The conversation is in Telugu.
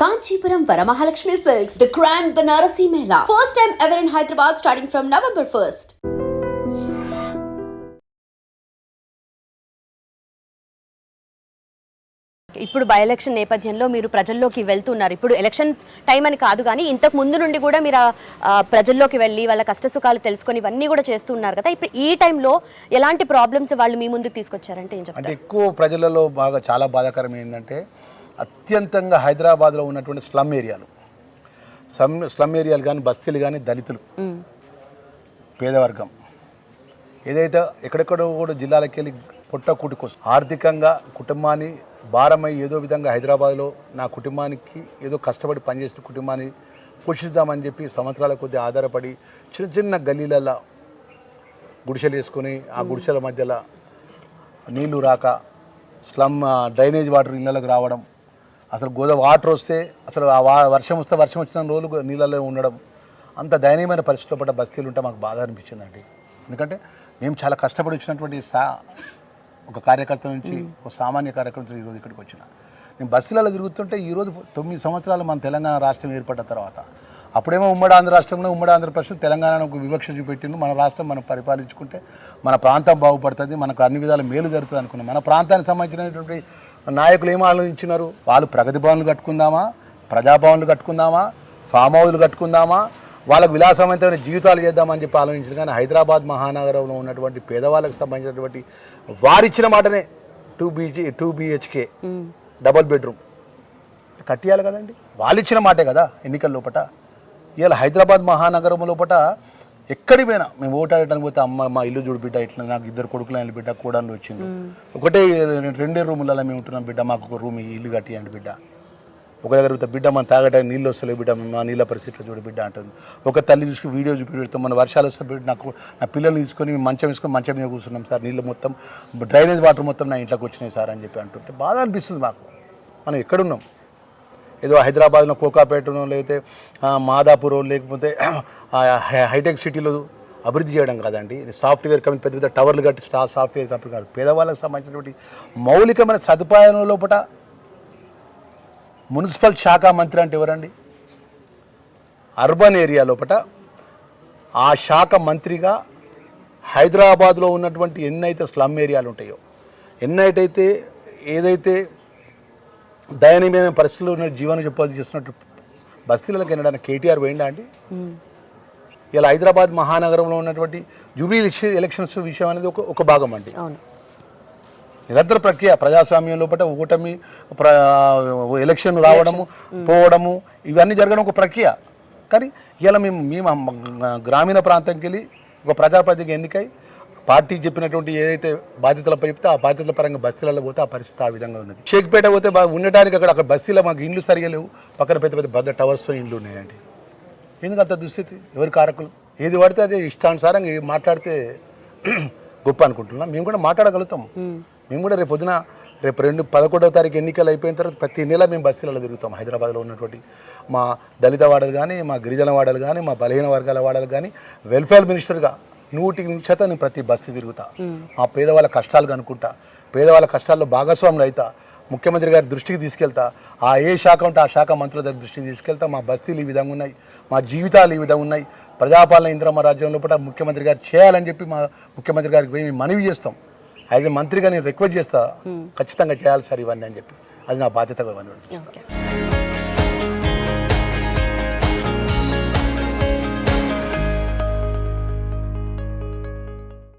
Kanchipuram Varamahalakshmi Silks, the Grand Banarasi Mela. First time ever in Hyderabad starting from November 1st. ఇప్పుడు బై ఎలక్షన్ నేపథ్యంలో మీరు ప్రజల్లోకి వెళ్తున్నారు. ఇప్పుడు ఎలక్షన్ టైం అని కాదు కానీ ఇంతకు ముందు నుండి కూడా మీరు ప్రజల్లోకి వెళ్ళి వాళ్ళ కష్టసుఖాలు తెలుసుకొని ఇవన్నీ కూడా చేస్తున్నారు కదా. ఇప్పుడు ఈ టైంలో ఎలాంటి ప్రాబ్లమ్స్ వాళ్ళు మీ ముందుకు తీసుకొచ్చారంటే ఏం చెప్తారు? అంటే ఎక్కువ ప్రజలలో బాగా చాలా బాధాకరం ఏంటంటే అత్యంతంగా హైదరాబాద్లో ఉన్నటువంటి స్లమ్ ఏరియాలు కానీ బస్తీలు కానీ దళితులు పేదవర్గం ఏదైతే ఎక్కడెక్కడో కూడా జిల్లాలకు వెళ్ళి పొట్టకూటి కోసం ఆర్థికంగా కుటుంబాన్ని భారమై ఏదో విధంగా హైదరాబాద్లో నా కుటుంబానికి ఏదో కష్టపడి పనిచేస్తూ కుటుంబాన్ని పోషిద్దామని చెప్పి సంవత్సరాల కొద్దీ ఆధారపడి చిన్న చిన్న గల్లీలలో గుడిసెలు వేసుకొని ఆ గుడిసెల మధ్యలో నీళ్లు రాక స్లమ్ డ్రైనేజ్ వాటర్ ఇళ్ళకి రావడం, అసలు వాటర్ వస్తే అసలు వర్షం వచ్చిన రోజులు నీళ్ళలో ఉండడం, అంత దయనీయమైన పరిస్థితిలో పడ్డ బస్తీలు ఉంటే మాకు బాధ అనిపించిందండి. ఎందుకంటే మేము చాలా కష్టపడి వచ్చినటువంటి ఒక కార్యకర్త నుంచి ఒక సామాన్య కార్యకర్త ఈరోజు ఇక్కడికి వచ్చిన నేను బస్సులలో తిరుగుతుంటే ఈరోజు 9 సంవత్సరాలు మన తెలంగాణ రాష్ట్రం ఏర్పడ్డ తర్వాత అప్పుడేమో ఉమ్మడి ఆంధ్ర రాష్ట్రంలో ఉమ్మడి ఆంధ్రప్రదేశ్ తెలంగాణకు వివక్ష చూపెట్టిండు. మన రాష్ట్రం మనం పరిపాలించుకుంటే మన ప్రాంతం బాగుపడుతుంది, మనకు అన్ని విధాల మేలు జరుగుతుంది అనుకున్నాం. మన ప్రాంతానికి సంబంధించినటువంటి నాయకులు ఏం ఆలోచించినారు? వాళ్ళు ప్రగతి భవన్లు కట్టుకుందామా, ప్రజాభవన్లు కట్టుకుందామా, ఫామ్ హౌస్లు కట్టుకుందామా, వాళ్ళకు విలాసవంతమైన జీవితాలు చేద్దామని చెప్పి ఆలోచించారు. కానీ హైదరాబాద్ మహానగరంలో ఉన్నటువంటి పేదవాళ్ళకి సంబంధించినటువంటి వారిచ్చిన మాటనే 2 BHK డబుల్ బెడ్రూమ్ కట్టియాలి కదండి. వాళ్ళు ఇచ్చిన మాటే కదా ఎన్నికల లోపల. ఇవాళ హైదరాబాద్ మహానగరం లోపల ఎక్కడికి పోయినా మేము ఓటాడటానికి పోతే అమ్మ మా ఇల్లు చూడు బిడ్డ, ఇట్లా నాకు 2 కొడుకులు బిడ్డ కోడళ్ళు వచ్చింది, ఒకటే 2 రూములలో మేము ఉంటున్నాం బిడ్డ, మాకు ఒక రూమ్ ఇల్లు కట్టియండి బిడ్డ. ఒక దగ్గర బిడ్డ మన తాగటానికి నీళ్ళు వస్తలేవు బిడ్డ, మా నీళ్ళ పరిస్థితిలో చూడు బిడ్డ అంటుంది. ఒక తల్లి చూసుకుని వీడియో చూపి పెడతాం, మన వర్షాలు వస్తే బిడ్డ నా పిల్లల్ని తీసుకొని మంచం మీద కూర్చున్నాం సార్, నీళ్ళు మొత్తం డ్రైనేజ్ వాటర్ మొత్తం నా ఇంట్లోకి వచ్చినాయి సార్ అని చెప్పి అంటుంటే బాధ అనిపిస్తుంది మాకు. మనం ఎక్కడున్నాం? ఏదో హైదరాబాద్లో కోకాపేటనో లేకపోతే మాదాపూర్ లేకపోతే హైటెక్ సిటీలో అభివృద్ధి చేయడం కాదండి. సాఫ్ట్వేర్ కంపెనీ పెద్ద పెద్ద టవర్లు కట్టి సాఫ్ట్వేర్ కంపెనీ కాదు, పేదవాళ్ళకి సంబంధించినటువంటి మౌలికమైన సదుపాయం లోపల మున్సిపల్ శాఖ మంత్రి అంటే ఎవరండి? అర్బన్ ఏరియా లోపల ఆ శాఖ మంత్రిగా హైదరాబాద్లో ఉన్నటువంటి ఎన్నైతే స్లమ్ ఏరియాలు ఉంటాయో, ఏదైతే దయనీయమైన పరిస్థితుల్లో ఉన్న జీవన ఉపాధి చేస్తున్నట్టు బస్తీలకు వెళ్ళడానికి కేటీఆర్ పోయిందా అండి? ఇలా హైదరాబాద్ మహానగరంలో ఉన్నటువంటి జూబ్లీ ఎలక్షన్స్ విషయం అనేది ఒక భాగం అండి. నిరంతర ప్రక్రియ ప్రజాస్వామ్యం లోపల ఓటమి ఎలక్షన్ రావడము పోవడము ఇవన్నీ జరగడం ఒక ప్రక్రియ. కానీ ఇలా మేము గ్రామీణ ప్రాంతంకి వెళ్ళి ఒక ప్రజాప్రతినిధికి ఎన్నికై పార్టీ చెప్పినటువంటి ఏదైతే బాధ్యతలపై చెప్తే ఆ బాధ్యతల పరంగా బస్తీలలో పోతే ఆ పరిస్థితి ఆ విధంగా ఉన్నది. షేక్పేట పోతే ఉండటానికి అక్కడ బస్తీలో మాకు ఇండ్లు సరిగా లేవు, పక్కన పెద్ద పెద్ద టవర్స్తో ఇండ్లు ఉన్నాయండి. ఎందుకు అంత దుస్థితి? ఎవరి కారకులు? ఏది పడితే అదే ఇష్టానుసారంగా మాట్లాడితే గొప్ప అనుకుంటున్నాం. మేము కూడా మాట్లాడగలుగుతాం. మేము కూడా రేపు 11వ తారీఖు ఎన్నికలు అయిపోయిన తర్వాత ప్రతి నెల మేము బస్తీలలో తిరుగుతాం. హైదరాబాద్లో ఉన్నటువంటి మా దళిత వాడలు కానీ, మా గిరిజన వాడలు కానీ, మా బలహీన వర్గాల వాడలు కానీ వెల్ఫేర్ మినిస్టర్గా 100% నేను ప్రతి బస్తీ తిరుగుతా. మా పేదవాళ్ళ కష్టాలు కనుక్కుంటా, పేదవాళ్ళ కష్టాల్లో భాగస్వాములు అవుతా, ముఖ్యమంత్రి గారి దృష్టికి తీసుకెళ్తా, ఏ శాఖ ఉంటే ఆ శాఖ మంత్రుల దగ్గర దృష్టికి తీసుకెళ్తా. మా బస్తీలు ఈ విధంగా ఉన్నాయి, మా జీవితాలు ఈ విధంగా ఉన్నాయి, ప్రజాపాలన ఇంద్రమ్మ రాజ్యం లోపల ముఖ్యమంత్రి గారు చేయాలని చెప్పి మా ముఖ్యమంత్రి గారికి మేము మనవి చేస్తాం. యాజ్ ఎ మంత్రిగా నేను రిక్వెస్ట్ చేస్తా, ఖచ్చితంగా చేయాలి సార్ ఇవన్నీ అని చెప్పి. అది నా బాధ్యతగా ఇవన్నీ.